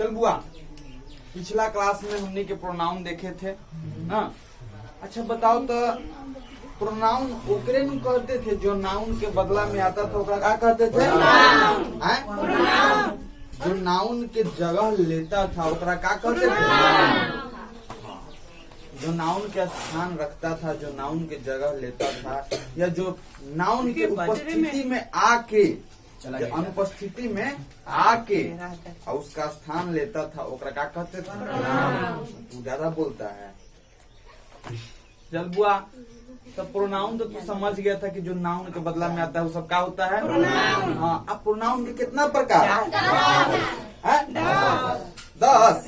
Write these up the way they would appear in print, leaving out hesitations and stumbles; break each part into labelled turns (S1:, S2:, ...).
S1: चल बुआ, पिछला क्लास में हमने के प्रोनाउन देखे थे ना। अच्छा बताओ तो प्रोनाउन ओकरे नु कहते थे जो नाउन के बदला में आता था, ओकरा क्या कहते थे? जो नाउन के जगह लेता था ओकरा क्या कहते थे? जो नाउन के स्थान रखता था, जो नाउन के जगह लेता था, या जो नाउन के उपस्थिति में आके, अनुपस्थिति में आके और उसका स्थान लेता था, ओकरा क्या कहते थे? तू ज्यादा बोलता है। चल बुआ, तो प्रोनाउन तो तू समझ गया था कि जो नाउन के बदला में आता है वो सब क्या होता है? हाँ। अब प्रोनाउन के कितना प्रकार है? 10।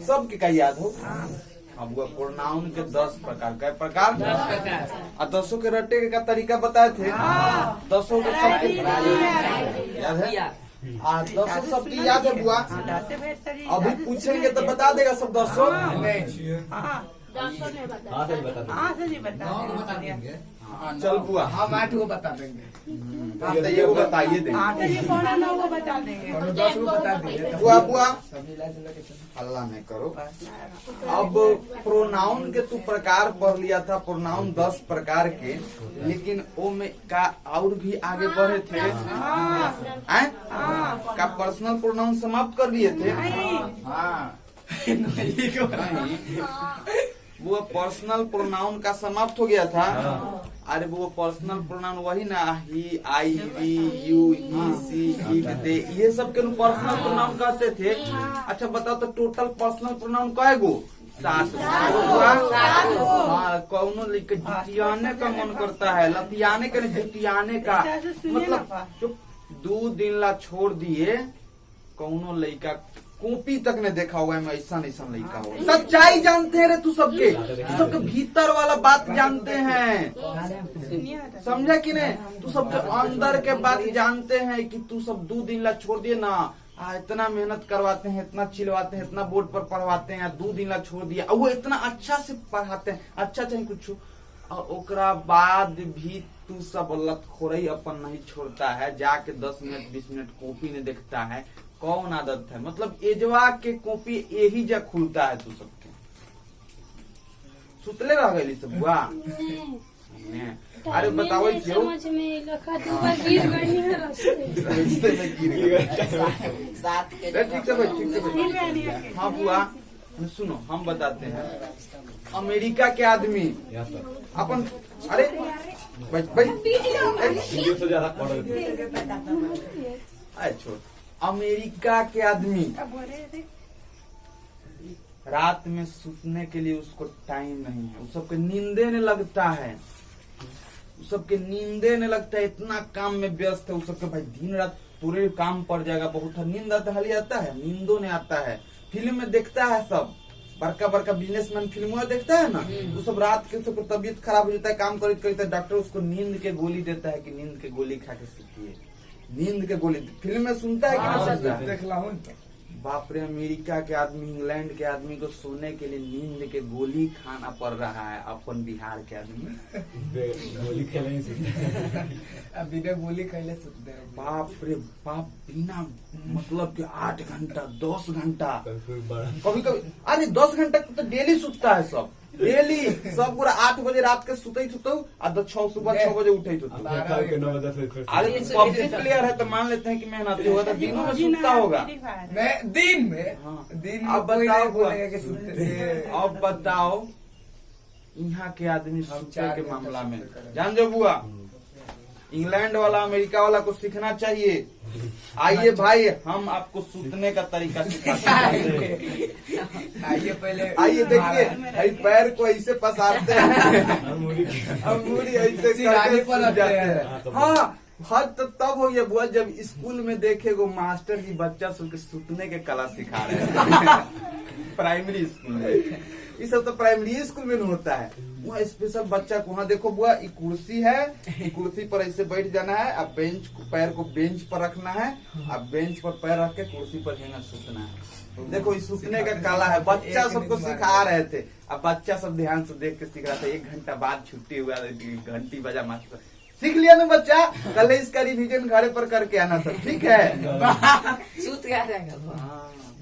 S1: सबके का याद हो? अब वो प्रोनाउन के 10 प्रकार। क्या प्रकार? 10 प्रकार। और 10 के रटे का तरीका बताए थे। 10 के सबके याद है? 10 सबकी याद है बुआ? अभी पूछेंगे तो बता देगा सब 10? चल बुआ,
S2: हम 8 को बता देंगे।
S1: ये को बताइए देंगे।
S2: 10 को बता देंगे।
S1: बुआ बुआ हल्ला नहीं करो। अब प्रोनाउन के तू प्रकार पढ़ लिया था, प्रोनाउन 10 प्रकार के, लेकिन ओ में का और भी आगे बढ़े थे? का पर्सनल प्रोनाउन समाप्त कर लिए थे? वो पर्सनल प्रोनाउन का समाप्त हो गया था। अरे वो पर्सनल प्रोनाउन वही ना, he, I, we, you, he, she, it, they, ये सब के पर्सनल प्रोनाउन कहते थे। अच्छा बताओ तो टोटल पर्सनल प्रोनाउन कै गो? 7। हाँ, कौनो जुटियाने का मन करता है, लतियाने का, जुटियाने का मतलब जो 2 दिन ला छोड़ दिए, कौनो लड़का कॉपी तक ने देखा होगा मैं ऐसा लड़का हो। सच्चाई जानते हैं रे तू सबके, सबके भीतर वाला बात जानते हैं, समझा कि नहीं? तू सबके अंदर के बात जानते हैं कि तू सब 2 दिन ला छोड़ दिए ना, इतना मेहनत करवाते हैं, इतना चिलवाते हैं, इतना बोर्ड पर पढ़वाते हैं, 2 दिन ला छोड़ दिया, और वो इतना अच्छा से पढ़ाते हैं, अच्छा चाहे कुछ, और ओकरा बाद भी तू सब लतखोरई अपन नहीं छोड़ता है, जाके 10 मिनट 20 मिनट कॉपी ने देखता है। कौन आदत है? मतलब एजवा के कॉपी यही जा खुलता है तू सबके। सुतले रह गई सब बुआ? अरे बताओ क्यों? ठीक से भाई। हाँ बुआ सुनो, हम बताते हैं। अमेरिका के आदमी अपन, अरे छोड़, अमेरिका के आदमी रात में सोने के लिए उसको टाइम नहीं है, उस सबके नींदे नहीं लगता है, उस सबके नींदे नहीं लगता है, इतना काम में व्यस्त है उस सबके। भाई दिन रात पूरे काम पड़ जाएगा, बहुत नींद आता है, नींदो नहीं आता है। फिल्म में देखता है सब, बड़का बड़का बिजनेसमैन फिल्मों में देखता है ना, वो सब रात के सब तबीयत खराब हो जाता है, काम करते डॉक्टर उसको नींद के गोली देता है कि नींद के गोली खा के सीखिए, नींद के गोली। फिल्म में सुनता है कि नहीं सुनता?
S2: देखला हूं तो
S1: बाप रे, अमेरिका के आदमी, इंग्लैंड के आदमी को सोने के लिए नींद के गोली खाना पड़ रहा है। अपन बिहार के आदमी
S2: गोली खेले ही बिना गोली खेले सुनते हैं।
S1: बाप रे बाप, बिना मतलब के 8 घंटा 10 घंटा कभी कभी, अरे 10 घंटा तो डेली सुतता है सब, डेली सब पूरा 8 बजे रात के सुते और 6 बजे उठे। अरे पब्लिक प्लेयर है तो मान लेते हैं कि मेहनती होगा, तो दिनों में सुतता होगा।
S2: दिन में
S1: अब बताओ यहाँ के आदमी सुतने के मामला में जान जो बुआ, इंग्लैंड वाला अमेरिका वाला को सीखना चाहिए। आइए भाई, हम आपको सूतने का तरीका सिखाते हैं।
S2: आइए पहले,
S1: आइए देखिए, पैर को ऐसे पसारते हैं, अंगूरी ऐसे करके सूत जाते हैं। हाँ, हद तो तब हो गया बुआ जब स्कूल में देखेगो मास्टर की बच्चा सबके सूतने के कला सिखा रहे हैं। प्राइमरी स्कूल में ये सब तो प्राइमरी स्कूल में नहीं होता है, वहाँ स्पेशल बच्चा को। वहाँ देखो बुआ, ये कुर्सी है, कुर्सी पर ऐसे बैठ जाना है, अब बेंच पैर को बेंच पर रखना है, अब बेंच पर पैर रख के कुर्सी पर हिंगा सूतना है। देखो ये सूतने का कला है, बच्चा सबको सिखा रहे थे। अब बच्चा सब ध्यान से देख के सीख रहा था। 1 घंटा बाद छुट्टी हुआ, घंटी बजा, मास्टर सीख लिया ना बच्चा, कल इसका रिविजन घर पर करके आना सब, ठीक है?
S3: सूत क्या रहेगा?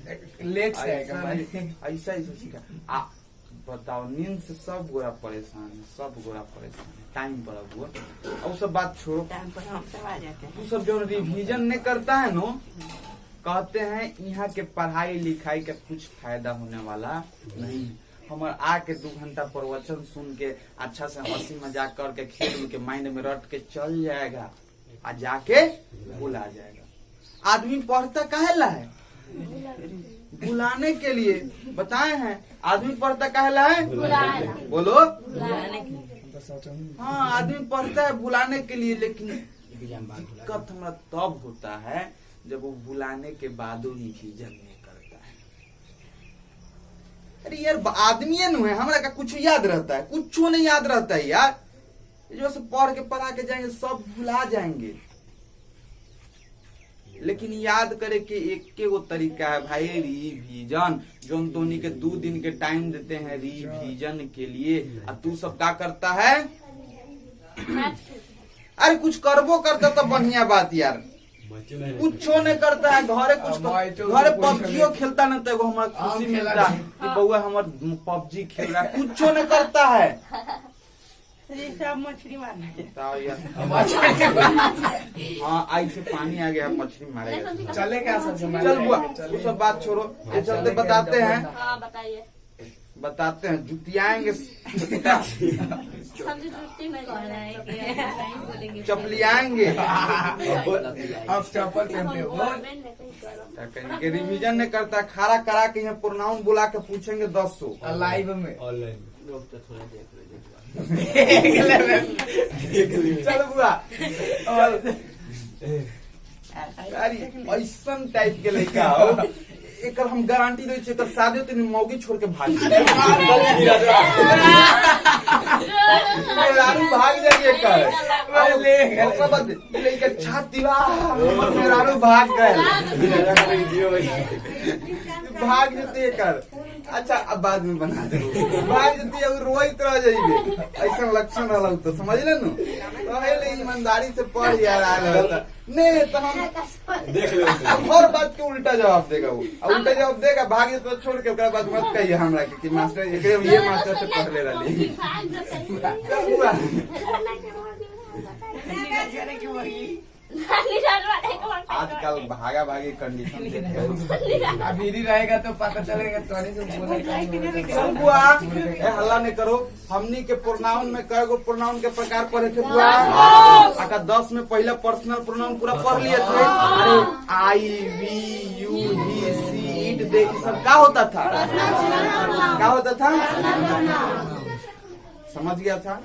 S2: लेट से आएगा
S1: ऐसा
S2: भाई।
S1: नहीं, ऐसा ही सीखा। बताओ, नींद से सब गोरा परेशान है, सब गोरा परेशान है, टाइम पर अब हुआ। और सब बात छोड़ो,
S3: टाइम पर हम सब आ जाते हैं।
S1: तू सब जो रिवीजन नहीं करता है नो, कहते हैं यहाँ के पढ़ाई लिखाई का कुछ फायदा होने वाला नहीं है। हमारे आके 2 घंटा प्रवचन सुन के अच्छा से हंसी मजाक करके खेल के माइंड में रट के चल जाएगा, आ जाके भुला जाएगा। आदमी पढ़ता काहेला है? भुलाने के लिए। बताए हैं, आदमी पढ़ता काहेला है? बोलो। हाँ, आदमी पढ़ता है भुलाने के लिए, लेकिन दिक्कत हमारा तब होता है जब वो भुलाने के बाद रिवीजन नहीं करता है। अरे यार, आदमी है नु है, हमरा का कुछ याद रहता है? कुछ नहीं याद रहता है यार। जो से पढ़ के पढ़ा के जाएंगे सब भुला जाएंगे। लेकिन याद करे कि एक वो तरीका है भाई, रिवीजन। जो हम दोनों के 2 दिन के टाइम देते हैं रिवीजन के लिए, और तू सब क्या करता है? अरे कुछ करबो करता तो बढ़िया बात यार, कुछ नहीं करता है। घरे पबजीओ खेलता नहीं तो हमारा खुशी मिलता है कि बउआ हमार पबजी खेल रहा है। कुछ नहीं करता है।
S3: सब मछली मारना है।
S1: बताओ यार। हाँ, आई से पानी आ गया, मछली मारेगा।
S2: चले क्या सब?
S1: चल बुआ, वो सब बात छोड़ो। ये चलते बताते हैं,
S3: हाँ बताइए।
S1: बताते हैं जुतियाएंगे,
S3: सब्जी छुट्टी में
S1: चपलियाएंगे।
S2: आप चप्पल पहनते हो?
S1: क्या करेंगे? रिवीजन नहीं करता, खारा करा के यहाँ प्रोनाउन बुला के पूछेंगे 200
S2: लाइव में।
S1: चल बुआ। अरे ऐसा टाइप के लड़का हो, एक हम गारंटी दे छियै, शादी तो मौगी छोड़ के भाग भाग जाइए कर। छाती भाग गए, भाग जते कर। अच्छा, अब बाद में बना दे, भाग जती रोइत रह जाइए। ऐसा लक्षण रहल तो समझ ले नु। तो ईमानदारी से पढ़ यार आया नहीं तो हम देख लो। हर बात के उल्टा जवाब देगा वो, उल्टा जवाब देगा, भाग जते तो छोड़ के ओकरा बाद मत कहिए हमरा कि मास्टर ये मास्टर से पढ़ ले रही। आजकल भागा भागी कंडीशन
S2: अभी रहेगा तो पता चलेगा।
S1: चल बुआ, हल्ला नहीं करो। हमनी के प्रोनाउन में कई गो प्रोनाउन के प्रकार पढ़े थे बुआ? अगर 10 में पहला पर्सनल प्रोनाउन पूरा पढ़ लिए थे। अरे I, we, you, he, she, it, they, सब क्या होता था? क्या होता था? समझ गया था?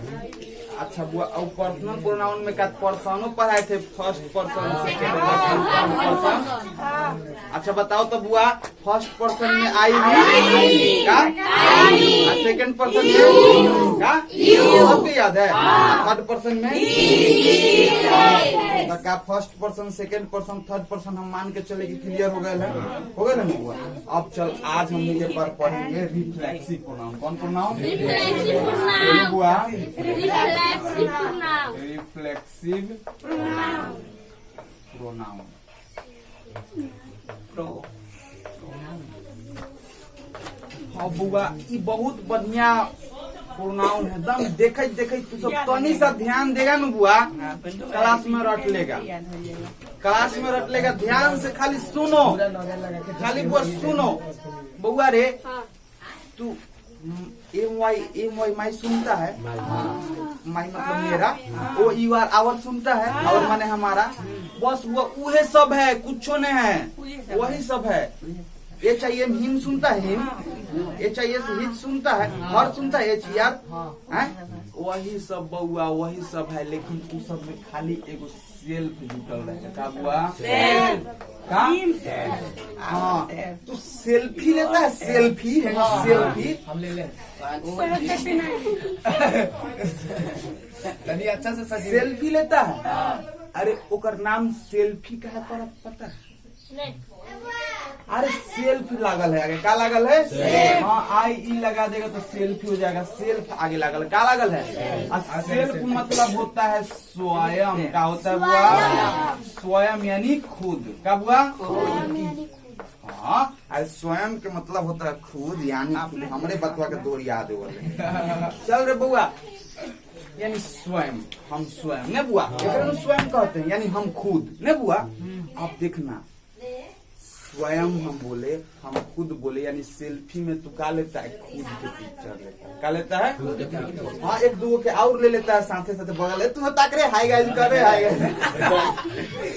S1: अच्छा बुआ, और पर्सनल प्रोनाउन में का पर्सनों पढ़ाए थे? First person, second person, third person. अच्छा बताओ तो बुआ, फर्स्ट पर्सन में आई भी का, सेकंड पर्सन में का, सबको याद है? थर्ड पर्सन में का, first person, second person, third person हम मान के चले कि क्लियर हो गए है? हो गए ना बुआ? अब चल, आज हम ये पर पढ़ेंगे रिफ्लेक्सिव प्रोनाउन। कौन प्रोनाउन? बुआ, रिफ्लेक्सिव प्रोनाउन। हाँ बुआ, ये बहुत बढ़िया प्रोनाउन है। एकदम देखे देखे तू सब तनी सा ध्यान देगा ना बुआ, क्लास में रट लेगा, क्लास में रट लेगा। ध्यान से खाली सुनो, खाली बुआ सुनो। बुआ रे, तू एम वाई माई सुनता है? माई मतलब मेरा, ओ यू आर आवर सुनता है? और माने हमारा। बस वो उहे सब है, कुछ नहीं है, वही सब है। एच आई एम हिम सुनता है? Him. H I S his सुनता है? हर सुनता है? एच आर है? वही सब बउआ, वही सब है। लेकिन उस सब में खाली एगो सेल्फ जुटल रहेगा। का बुआ? का? हाँ, तू सेल्फी लेता है? सेल्फी है, सेल्फी
S2: हम ले ले। तनी अच्छा से
S1: सेल्फी लेता है। अरे ओकर नाम सेल्फी का है, पर पता है? अरे सेल्फ लागल है आगे। क्या लागल है? हाँ, आई ई लगा देगा तो सेल्फी हो जाएगा। सेल्फ आगे लागल, क्या लागल है? और सेल्फ मतलब होता है स्वयं। क्या होता है बुआ? स्वयं यानी खुद। क्या बुआ? हाँ, अरे स्वयं के मतलब होता है खुद, यानी खुद। हमरे बतवा के दौड़ याद हो चल रे बउआ, यानी स्वयं, हम स्वयं ने बुआ, एकरे स्वयं कहते हैं, यानी हम खुद ने बुआ। आप देखना, स्वयं हम बोले, हम खुद बोले, यानी सेल्फी में तू का लेता है, खुद के पिक्चर लेता है। का लेता है? हाँ, एक दो के और ले लेता है, साथे साथे बगल तू ताक रे, हाय गाइस कर रे, हाय गाइस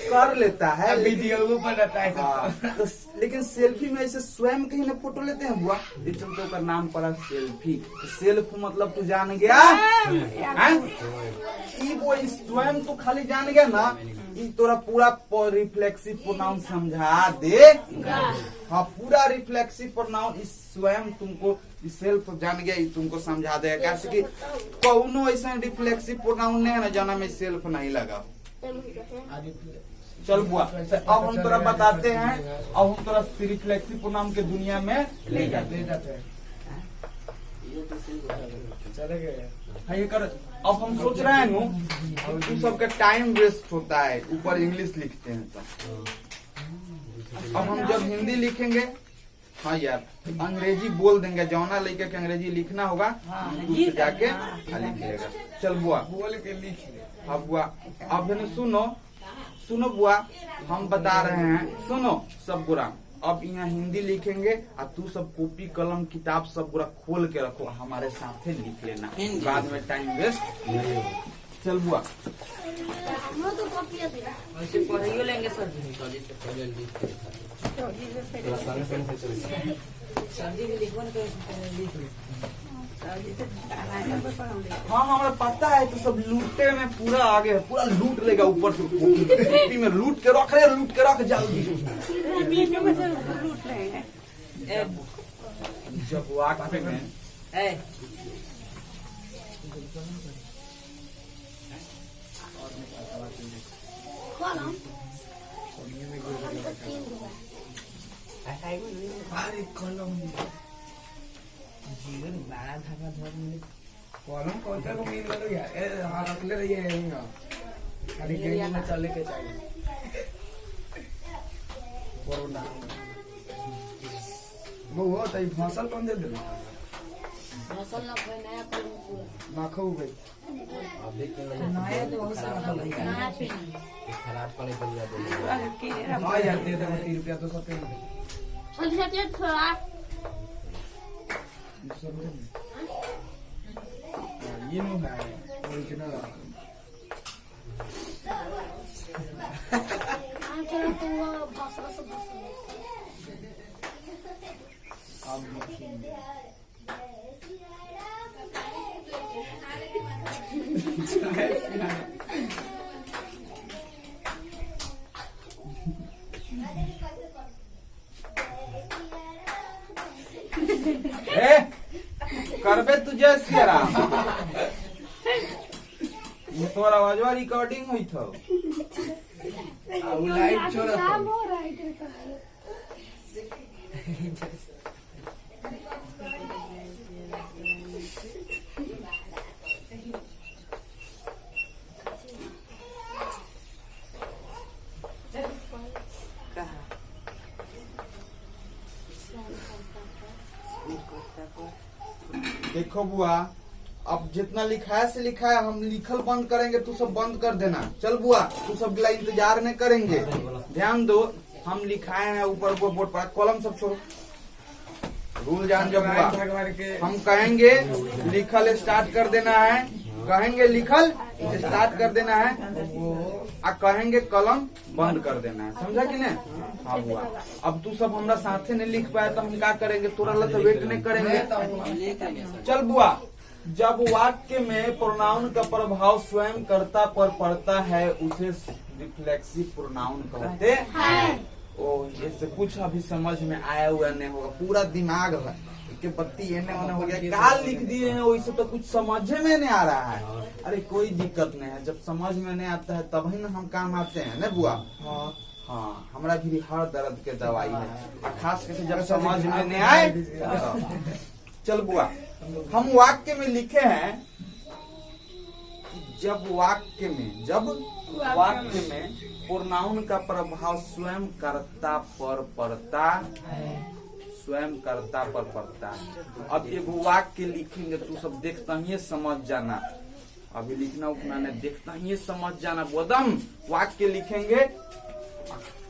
S1: कर लेता है,
S2: वीडियो पर रहता है।
S1: हाँ, तो लेकिन सेल्फी में ऐसे स्वयं के ही ना फोटो लेते हैं बुआ, इस चलते का नाम पड़ा सेल्फी। सेल्फ मतलब तू जान गया, वो स्वयं तो खाली जान गया ना, ई तोरा पूरा रिफ्लेक्सिव प्रोनाउन समझा दे। हाँ, पूरा रिफ्लेक्सिव प्रोनाउन इस स्वयं तुमको, सेल्फ जान गया, तुमको समझा देगा। कैसे कि कौनो ऐसा रिफ्लेक्सिव प्रोनाउन नहीं है ना जाना में सेल्फ नहीं लगा। चल बुआ, अब हम तोरा बताते हैं, अब हम तोरा रिफ्लेक्सिव प्रोनाउन के दुनिया में ले जाते हैं। हाँ, ये कर। अब हम सोच रहे हैं नु, तू सबका टाइम वेस्ट होता है, ऊपर इंग्लिश लिखते हैं तो। अब हम जब हिंदी लिखेंगे, हाँ यार, अंग्रेजी बोल देंगे, जौना लेके के अंग्रेजी लिखना होगा, दूसरे जाके लिख लेगा। चल बुआ,
S2: बोल के लिख ले।
S1: अब बुआ, अब सुनो बुआ, हम बता रहे हैं, सुनो सब बुरा। अब यहाँ हिंदी लिखेंगे और तू सब कॉपी कलम किताब सब पूरा खोल के रखो, हमारे साथ लिख लेना, बाद में टाइम वेस्ट नहीं होगा। चल बुआ,
S3: ऐसे पढ़ियो लेंगे सर जी।
S1: हाँ हमारा पता है, तो सब लूटे में पूरा आगे है, पूरा लूट लेगा ऊपर से, कॉपी में लूट के रख जल्दी।
S3: लूट रहे हैं।
S1: जब वाक्य में
S2: अरे कलम जीवन बड़ा धागा धर मिले, कलम कौन को मिल गया यार। ए हां रखले रहिए यहीं। अरे गेम में चले के चाहिए कोरोना वो हो तई फसल कौन दे दे
S3: फसल ना कोई नया कलम पूरा
S2: ना खाऊ गई
S4: अभी के
S2: नया तो हो सकता है
S3: नया पिन
S4: खराब पड़े बलिया दे
S3: पूरा के
S2: हां यार दे दे 3 रुपया तो सब पे
S3: चल जाते थोड़ा
S2: ये नो है ओरिजिनल
S1: करबे तुझे सियारा ये तोर आवाजवा रिकॉर्डिंग हुई थो।
S2: अब लाइव छोड़ा
S1: देखो बुआ, अब जितना लिखाया से लिखा है, हम लिखल बंद करेंगे, तू सब बंद कर देना। चल बुआ, तू सब ला इंतजार नहीं करेंगे, ध्यान दो। हम लिखाए हैं ऊपर बोर्ड पर, कलम सब छोड़ो, रूल जान जो बुआ। हम कहेंगे लिखल स्टार्ट कर देना है, कहेंगे लिखल स्टार्ट कर देना है, और कहेंगे कलम बंद कर देना है, समझा कि नहीं? हाँ बुआ, अब तू सब हमारा साथे नहीं लिख पाया तो हम क्या करेंगे, तोरा ला तो वेट नहीं करेंगे। चल बुआ, जब वाक्य में प्रोनाउन का प्रभाव स्वयं कर्ता पर पड़ता है, उसे रिफ्लेक्सिव प्रोनाउन कहते हैं। ओ, इससे कुछ अभी समझ में आया हुआ नहीं होगा, पूरा दिमाग है के बत्ती एने ओने हो गया, काल लिख दिए हैं, वैसे तो कुछ समझ में नहीं आ रहा है। अरे कोई दिक्कत नहीं है, जब समझ में नहीं आता है तभी ना हम काम आते हैं ना बुआ। हाँ, हमारा भी हर दर्द के दवाई है, खास करके जब समझ में नहीं आए। चल बुआ, हम वाक्य में लिखे हैं, जब वाक्य में प्रोनाउन का प्रभाव स्वयं कर्ता पर पड़ता स्वयं कर्ता पर पड़ता है। अब एगो वाक्य लिखेंगे तू सब देखता ही समझ जाना, अभी लिखना उखना नहीं, देखता ही समझ जाना। एकदम वाक्य लिखेंगे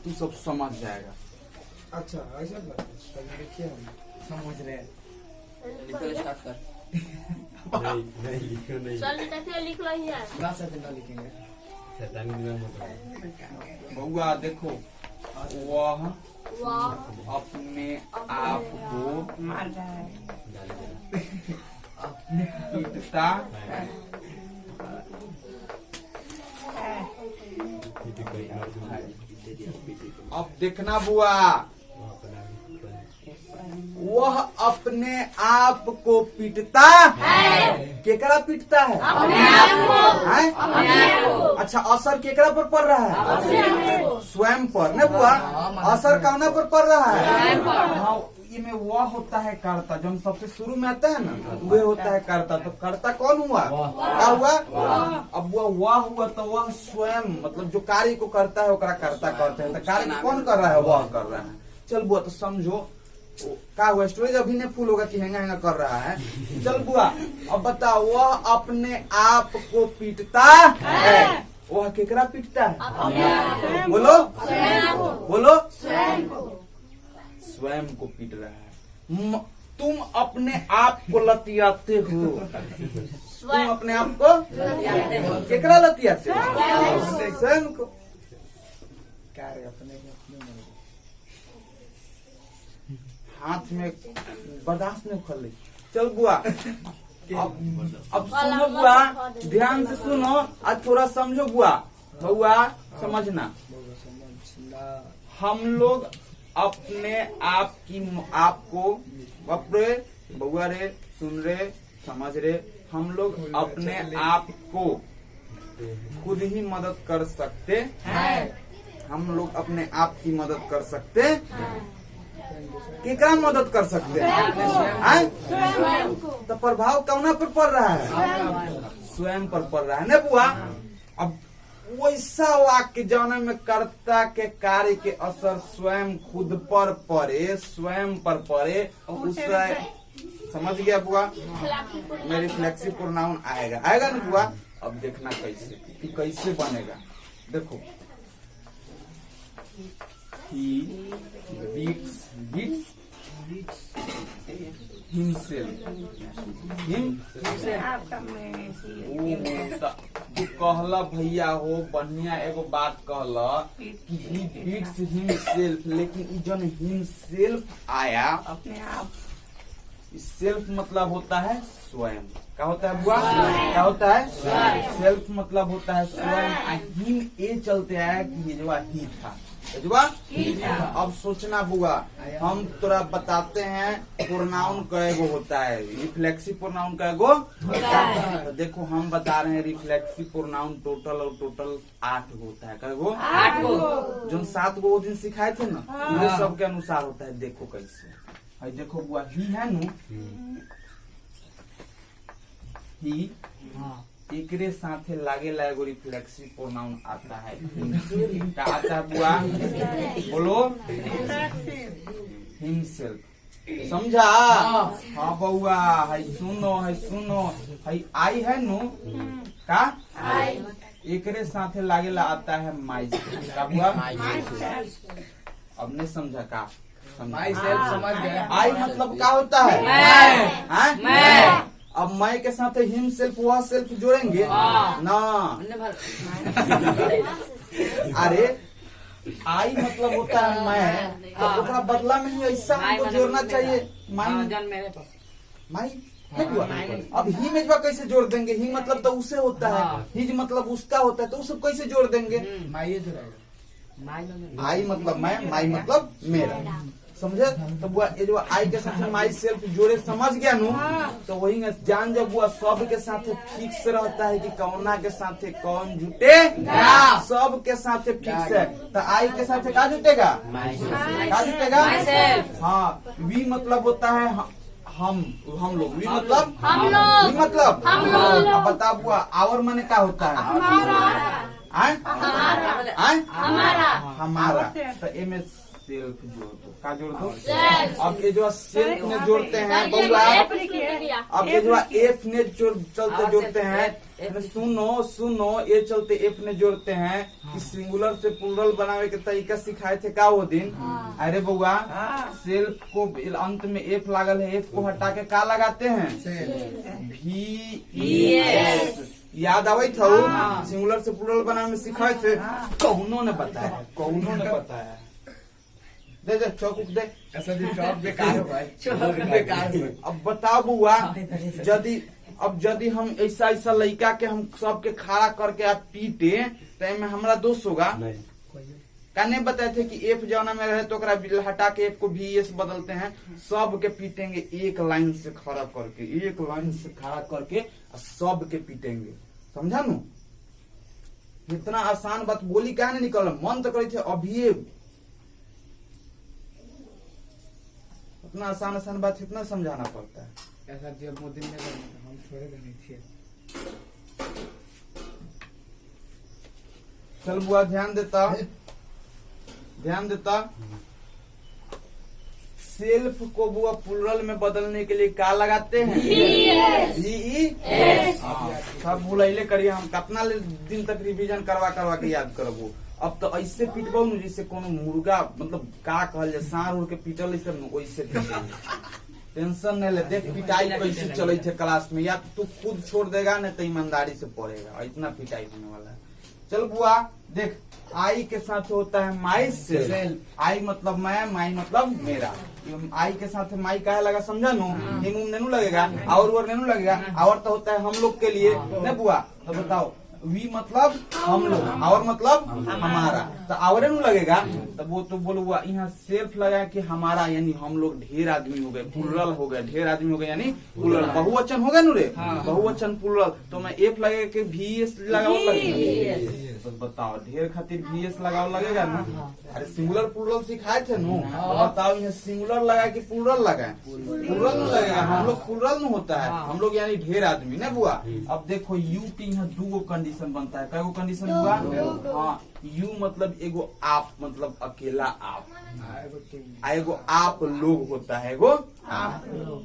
S1: तू सब समझ जाएगा।
S2: अच्छा ऐसा बात है। तभी देखिए हम समझ रहे हैं।
S4: लिखना स्टार्ट कर। नहीं लिखो नहीं।
S3: चल देखिए लिख लो ही है।
S2: ना से ना लिखेंगे।
S4: शैतानी दिमाग मत लगाओ।
S1: बउआ देखो, वह
S3: वाह
S1: अपने आप को पीटता अब देखना बुआ, वह अपने आप को पीटता है। केकरा पीटता है? हैं? अच्छा, असर केकरा पर पड़ रहा है? स्वयं पर न बुआ। असर कौना पर पड़ रहा है? हाँ, में वह होता है कर्ता, जो हम सबसे शुरू में आता है ना, वह होता है कर्ता। तो कर्ता कौन हुआ? क्या हुआ? अब वह हुआ तो वह स्वयं मतलब जो कार्य को करता है ओकरा कर्ता करते हैं। तो कार्य कौन कर रहा है? वह कर रहा है। चल बुआ तो समझो क्या हुआ, स्टोरेज अभी नहीं फुल होगा कि हैंगा हैंगा कर रहा है। चल बुआ अब बताओ, वह अपने आप को पीटता है। वह केकरा पीटता है? बोलो बोलो। स्वयं को पीट रहा है। तुम अपने आप को लतियाते हो। तुम अपने आप को केकरा लतियाते हो? स्वयं को।
S2: क्या रे अपने
S1: हाथ में बर्दाश्त नहीं कर ली। चल बुआ अब सुनो बुआ, ध्यान से सुनो, आज थोड़ा समझो बुआ। बुआ समझना, हम लोग अपने आप को बपरे बउआ रे सुन रे समझ रे, हम लोग अपने आप को खुद ही मदद कर सकते हैं। हम लोग अपने आप की मदद कर सकते हैं। केकरा मदद कर सकते हैं? तो प्रभाव कौना पर पड़ रहा है? स्वयं पर पड़ रहा है ना बुआ। अब वैसा वाक्य जाने में कर्ता के कार्य के असर स्वयं खुद पर पड़े, स्वयं पर पड़े, उससे समझ गया बुआ? में रिफ्लेक्सिव प्रोनाउन आएगा, आएगा ना बुआ? अब देखना कैसे कि कैसे बनेगा। देखो, he beats himself. तू कहला भैया हो बढ़िया एगो बात कहला कि he beats himself, लेकिन ई जन himself आया, अपने आप, सेल्फ मतलब होता है स्वयं। क्या होता है बुआ? क्या होता है? सेल्फ मतलब होता है स्वयं। हिम ए चलते आया कि ये जो ही था। अब सोचना बुआ, हम तोरा बताते हैं प्रोनाउन कएगो होता है, रिफ्लेक्सिव प्रोनाउन कएगो होता है। तो देखो हम बता रहे हैं रिफ्लेक्सिव प्रोनाउन टोटल और टोटल 8 होता है। कएगो? 8 गो। जो 7 गो वो दिन सिखाए थे ना, वो सब के अनुसार होता है। देखो कैसे है, देखो बुआ, ही है नु, ही एकरे साथे लागे एगो रिफ्लेक्सिव प्रोनाउन आता है। क्या आता है बुआ? बोलो, हिमसेल्फ। समझा? हाँ बउआ, है सुनो है आई है नु का एकरे साथे लागेला आता है माई सेल्फ। का बुआ? अब ने समझा का?
S2: माई सेल्फ समझ गए।
S1: आई मतलब क्या होता है? मैं। अब मैं के साथ हिम सेल्फ वह सेल्फ जोड़ेंगे ना। अरे आई मतलब होता है मैं, तो उसका बदला में ही ऐसा हमको जोड़ना चाहिए। माई है बुआ। अब ही में कैसे जोड़ देंगे? ही मतलब तो उसे होता है, हिज मतलब उसका होता है, तो उसे कैसे जोड़ देंगे?
S2: माई जोड़ेगा।
S1: आई मतलब मैं, माई मतलब मेरा। समझे? तो बुआ ये जो आई के साथ माई सेल्फ जोड़े समझ गया नु, तो वही जान जब बुआ सब के साथ फिक्स रहता है कि कौना के साथ कौन जुटे, सब के साथ फिक्स है। तो आई के साथ क्या जुटेगा? क्या जुटेगा? हाँ, वी मतलब होता है हम लोग। वी मतलब हम लोग। वी मतलब हम लोग। अब बता बुआ, आवर माने क्या होता है? हमारा। तो एम सेल्फ जोड़ दो, क्या जोड़ दो?
S3: सेल्फ।
S1: अब ये जो सेल्फ ने जोड़ते हैं बउआ, अब ये जो एफ ने चलते जोड़ते हैं, सुनो सुनो, ये चलते एफ ने जोड़ते हैं कि सिंगुलर से प्लूरल बनावे के तरीका सिखाए थे का वो दिन। अरे बउआ, सेल्फ को अंत में एफ लागल है, एफ को हटा के का लगाते हैं? VES। याद आवे था सिंगुलर से प्लूरल बनावे में सिखाए थे, कौनो ने बताया, कौनो ने बताया। दे दे चौक दे,
S2: ऐसा दिन चौक बेकार हो भाई, बेकार हो।
S1: अब बताओ बुआ, यदि हम ऐसा ऐसा लड़का के हम सबके खड़ा करके आप पीटे तो में हमारा दोष होगा? का नहीं बताए थे कि एफ जौना में रहे तो हटा के एफ को VES बदलते हैं। सब के पीटेंगे एक लाइन से खड़ा करके, एक लाइन से खड़ा करके सब के पीटेंगे, समझा नू? इतना आसान बात बोली क्या नहीं निकल, मन तो करे थे अभी। इतना आसान बात इतना समझाना पड़ता है।
S2: ऐसा जब मोदी ने हम छोड़े तो नहीं थे।
S1: चल बुआ ध्यान देता, सेल्फ को बुआ प्लूरल में बदलने के लिए क्या लगाते हैं? VES। सब बुलाइले करिए, हम कितना दिन तक रिवीजन करवा के याद करबो। अब तो ऐसे पीटबो न जैसे कोनो मुर्गा, मतलब का कहल जाए, सार उड़ के पीटल वैसे टेंशन नहीं ले। देख पिटाई कैसे चले थे क्लास में, या तू खुद छोड़ देगा न तो ईमानदारी से पढ़ेगा, इतना पिटाई होने वाला है। चल बुआ देख, आई के साथ होता है माई सेल्फ। आई मतलब मैं, माई मतलब मेरा। आई के साथ माई का लगा, समझा नो? हिम नेनू लगेगा, और नेनू लगेगा, और तो होता है हम लोग के लिए न बुआ। तो बताओ, वी मतलब हम लोग, और मतलब हमारा, तो आवरे नु लगेगा। तब वो तो बोलो यहाँ सेल्फ लगा कि हमारा, यानी हम लोग ढेर आदमी हो गए, प्लूरल हो गए, ढेर आदमी हो गए, यानी प्लूरल बहुवचन हो गए नु रे, बहुवचन प्लूरल। तो मैं एफ लगेगा कि VES लगाओ लगेगा? तो बताओ, ढेर खातिर VES लगाओ लगेगा ना? अरे सिंगुलर प्लूरल सिखाए थे नु, तो बताओ यहाँ सिंगुलर लगा कि प्लूरल लगाए? प्लूरल नु लगेगा, हम लोग प्लूरल नु होता है, हम लोग यानी ढेर आदमी ना बुआ। अब देखो यू की यहाँ 2 कंडीशन बनता है, कई कंडीशन हुआ? हाँ, यू मतलब एगो आप, मतलब अकेला आप, एगो आप लोग होता है, एगो आप लोग।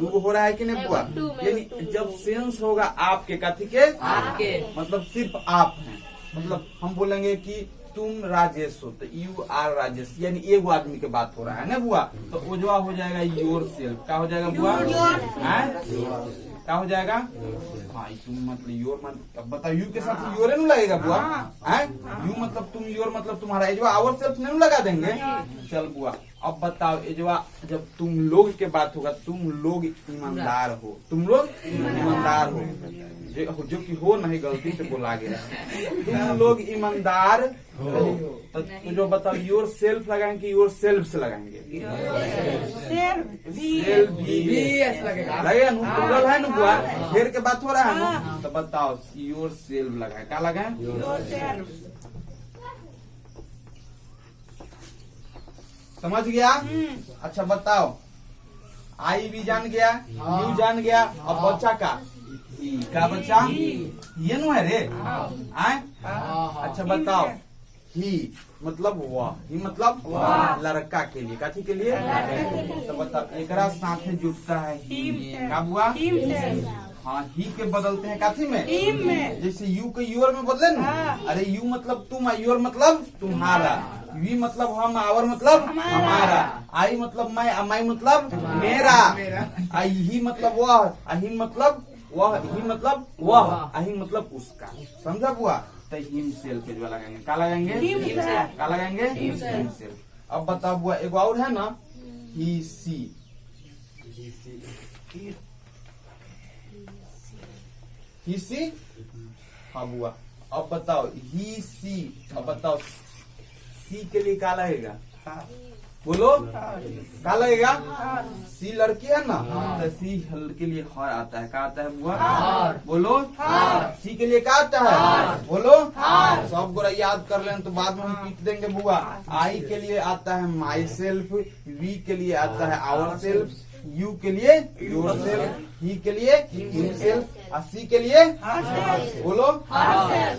S1: 2 हो रहा है कि नहीं बुआ? यानी जब सेंस होगा आपके, कथी के? आपके, मतलब सिर्फ आप हैं। मतलब हम बोलेंगे कि तुम राजेश हो, तो यू आर राजेश, यानी एगो आदमी के बात हो रहा है ना बुआ। तो उजवा हो जाएगा योर सेल्फ। क्या हो जाएगा बुआ? क्या हो जाएगा? हाँ, तुम मतलब योर, मतलब बताओ, यू के साथ योरे नहीं लगेगा बुआ? यू मतलब तुम, योर मतलब तुम्हारा, एजवा आवर सेल्फ नहीं लगा देंगे? चल बुआ अब बताओ, एजवा जब तुम लोग के बात होगा, तुम लोग ईमानदार हो, तुम लोग ईमानदार हो, जो कि हो नहीं, गलती से बोला गया, तुम लोग ईमानदार हो। तो जो बताओ, योर सेल्फ लगाएंगे कि योर सेल्फ से लगाएंगे? सेल्फ VES लगेगा नु, प्लूरल है नु बुआ, ढेर के बात हो रहा है नु। तो बताओ योर सेल्फ लगाए, क्या लगाए? समझ गया? अच्छा बताओ, आई भी जान गया, यू जान गया, अब बच्चा का क्या बच्चा? ये नु है रे, आए? अच्छा बताओ, ही मतलब वह, ही मतलब लड़का के लिए, काठी के लिए? तो बताओ, एकरा साथे जुटता है क्या बुआ? हाँ, ही के बदलते हैं काठी में? जैसे यू के योर में बदले ना। अरे यू मतलब तुम, योर मतलब तुम्हारा, वी मतलब हम, आवर मतलब हमारा, आई मतलब मैं, माई मतलब मेरा, आई ही मतलब वह, अही मतलब वह, ही मतलब वह, अही मतलब उसका। समझा बुआ? तो हिम सेल्फ जो लगाएंगे, क्या लगाएंगे? क्या लगाएंगे? Him self. अब बताओ बुआ, एक और है ना, ही सी। ही सी, हाँ बुआ। अब बताओ ही सी, अब बताओ सी के लिए क्या लगेगा? बोलो, क्या लगेगा? सी लड़की है ना, तो सी के लिए हर आता है, क्या आता है बुआ? बोलो, सी के लिए क्या आता है? बोलो, सब गोरा याद कर लें तो बाद में हम पीट देंगे बुआ। आई के लिए आता है माई सेल्फ, वी के लिए आता है आवर सेल्फ, यू के लिए योर सेल्फ, ही के लिए हिम सेल्फ, और सी के लिए बोलो,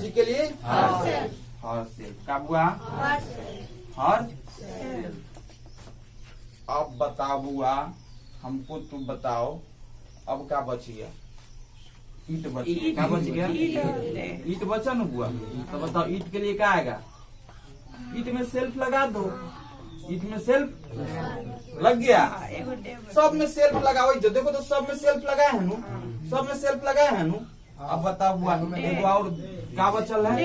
S1: सी के लिए हर सेल्फ। क्या बुआ? हर अब बता बुआ, हमको तू बताओ, अब क्या बच गया? ईट बच गया। क्या बच गया? ईट बचा ना बुआ। तो बताओ ईट के लिए क्या आएगा? ईट में सेल्फ लगा दो। ईट में सेल्फ लग गया, सब में सेल्फ लगाओ। जो देखो तो सब में सेल्फ लगाए है नु, सब में सेल्फ लगाए है नु। अब बताओ बुआ, एगो और क्या बचल है?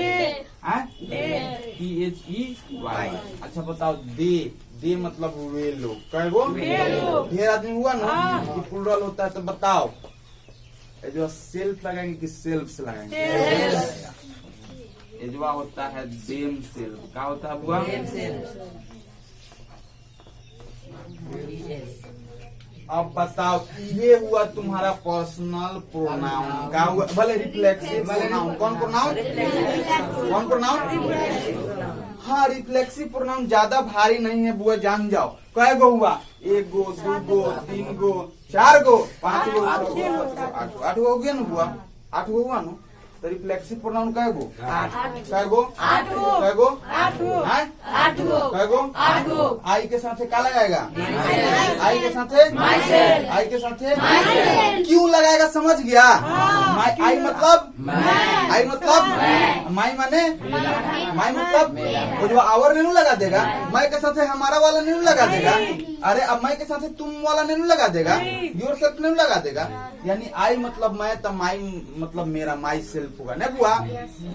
S1: THEY। अच्छा बताओ दे, दे मतलब वे लोग, कै गो? ढेर आदमी हुआ ना, कि प्लुरल होता है। तो बताओ ये जो सेल्फ लगाएंगे कि सेल्फ से लगाएंगे? एजवा होता है देम सेल्फ। क्या होता है बुआ? अब बताओ ये हुआ तुम्हारा पर्सनल प्रोनाउन। क्या हुआ? भले रिफ्लेक्सिव प्रोनाउन। कौन प्रोनाउन? कौन प्रोनाउन? हाँ, रिफ्लेक्सिव प्रोनाउन ज्यादा भारी नहीं है बुआ, जान जाओ। कै गो हुआ? 1 गो, 2 गो, 3 गो, 4 गो, 5 गो, 6 गो, 7 गो, 8 गो। 8 गो हो गया ना बुआ? 8 गो हुआ ना? तो रिफ्लेक्सिव प्रोनाउन कै गो? 8 गो। 8 गो। कै गो? 8 गो। 8 गो। कै गो? 8 गो। आई के साथ क्या लगाएगा? आई के साथ आई के साथ क्यों लगाएगा? समझ गया? आई मतलब आई मतलब माई माने माई मतलब वो जो आवर नहीं लगा देगा, मैं के साथ हमारा वाला नहीं लगा देगा। अरे अब मैं के साथ तुम वाला नहीं लगा देगा, योर सेल्फ नहीं लगा देगा। यानी आई मतलब मैं, तो माई मतलब मेरा, माई सेल्फ होगा ना बुआ।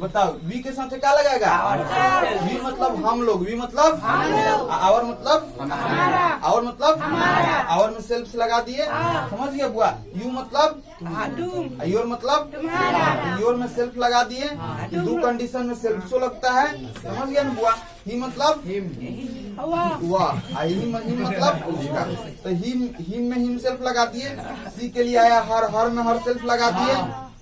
S1: बताओ वी के साथ क्या लगाएगा? वी मतलब हम लोग, वी मतलब आवर मतलब आवर मतलब आवर में सेल्फ लगा दिए। समझ गया बुआ? यू मतलब योर मतलब योर में सेल्फ लगा दिए। दो कंडीशन में सेल्फ सो लगता है। समझ गया ना बुआ? ही मतलब वाह, ही मतलब उसका। तो हिम में हिम सेल्फ लगा दिए। सी के लिए आया हर में हर सेल्फ लगा दिए।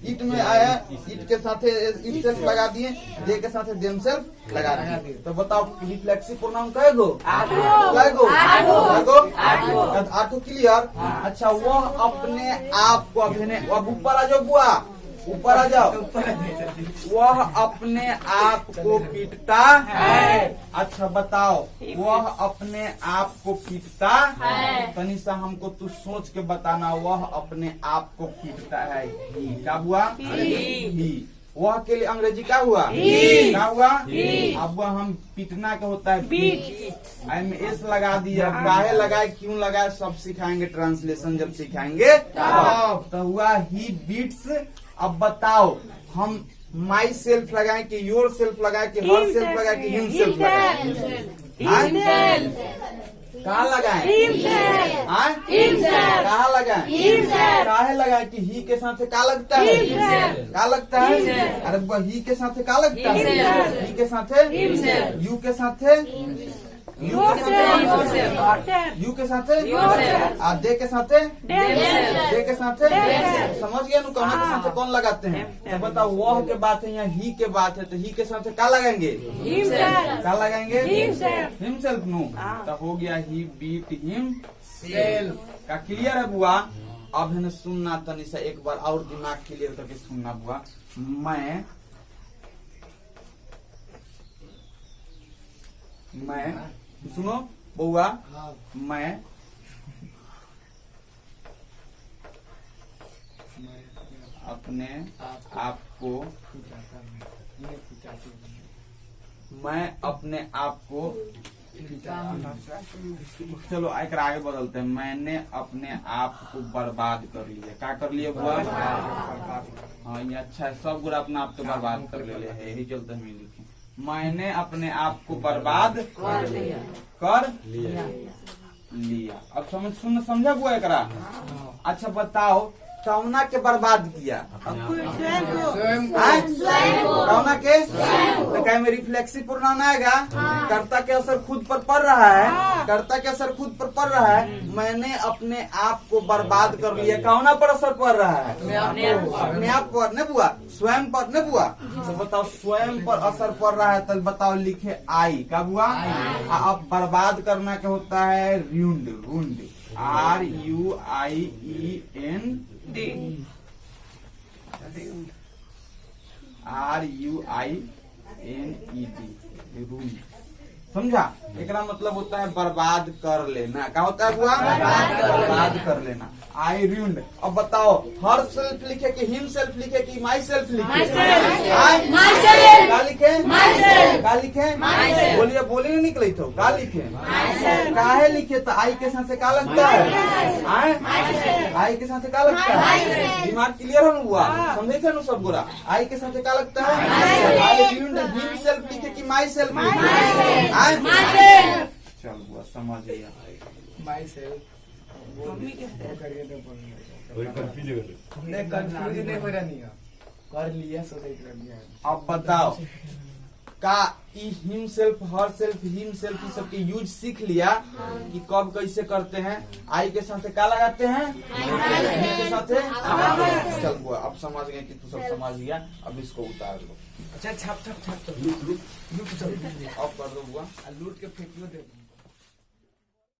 S1: इट में आया इट के साथ इट सेल्फ लगा दिए। दे के साथ देम सेल्फ लगा दिए। तो बताओ रिफ्लेक्सिव प्रोनाउन कै गो? 8 गो। 8 गो क्लियर? अच्छा वह अपने आप को, अब ऊपर आ जाओ बुआ, ऊपर आ जाओ। वह अपने आप को पीटता है। अच्छा बताओ वह अपने आप को पीटता है। तनिषा हमको तू सोच के बताना, वह अपने आप को पीटता है। क्या हुआ? ही। वह के लिए अंग्रेजी क्या हुआ? क्या हुआ? अब वह हम पीटना का होता है बीट। आई में एस लगा दिया। काहे लगाए, क्यों लगाए, सब सिखाएंगे ट्रांसलेशन जब सिखाएंगे। तो हुआ ही बीट्स। अब बताओ हम माई सेल्फ लगाए कि योर सेल्फ लगाए कि हर सेल्फ लगाए कि हिम सेल्फ लगाए? कहाँ लगाए? कहाँ लगाए? काहे लगाए कि ही के साथ क्या लगता है? क्या लगता है? अरे ही के साथ क्या लगता है? ही के साथ यू के साथ यू के साथ दे के साथ दे के साथ। समझ गया नु? कौन के साथ कौन लगाते हैं? तो बताओ वह के बात है या ही के बात है, तो ही के साथ क्या लगाएंगे? क्या लगाएंगे? हिम सेल्फ नु। तो हो गया ही बीट हिम सेल्फ। का क्लियर है बुआ? अब है सुनना तनिषा, एक बार और दिमाग क्लियर करके सुनना बुआ। मैं सुनो बउआ, मैं अपने आप को, मैं अपने आप को, चलो एक आगे बदलते हैं। मैंने अपने आप को बर्बाद कर लिया। क्या कर लिया बुआ? हाँ ये अच्छा है, सब गुरा अपना आप को बर्बाद कर लिया है। यही चलते हम लिखे, मैंने अपने आप को बर्बाद कर लिया। अब समझा बुआ एकरा? अच्छा बताओ कौना के बर्बाद किया? कौना के? तो क्या में रिफ्लेक्सिव प्रोनाउन आएगा? कर्ता के असर खुद पर पड़ रहा है। कर्ता के असर खुद पर पड़ रहा है। मैंने अपने आप को बर्बाद कर लिया। कौना पर असर पड़ रहा है? अपने आप पर न बुआ, स्वयं पर न बुआ। तो बताओ स्वयं पर असर पड़ रहा है, तो बताओ लिखे आई। क्या बुआ? अब बर्बाद करना क्या होता है? रुंड। रुंड RUIEND RUINED। समझा? एकरा मतलब होता है बर्बाद कर लेना। क्या होता है बुआ? बर्बाद कर लेना। आई रूइंड। अब बताओ, हर सेल्फ लिखे कि हिम सेल्फ लिखे कि माई सेल्फ लिखे? क्या लिखे? क्या लिखे? बोलिए, बोलिए नहीं निकले तो क्या लिखे? काहे लिखे? तो आई के साथ से क्या लगता है? आई के साथ से क्या लगता है? दिमाग क्लियर हो हुआ? समझे थे सब बुरा? आई के साथ से क्या लगता है? आई रूइंड। हिम सेल्फ लिखे कि माई सेल्फ लिखे? चल बुआ समझ गया।
S2: माई से करिए तो
S4: वही कंफ्यूज हो गया।
S2: हमने कंफ्यूज नहीं हो रहा नहीं कर लिया सो देख लिया।
S1: अब बताओ, का him self, her self, him self सब के यूज सीख लिया कि कब कैसे करते हैं? आई के साथ क्या लगाते हैं? हिम के साथ। चल बुआ अब समझ गए कि तू सब समझ गया। अब इसको उतार लो।
S2: अच्छा छाप छाप छाप
S1: अब कर दो बुआ।
S2: लूट के फेंकियो दे।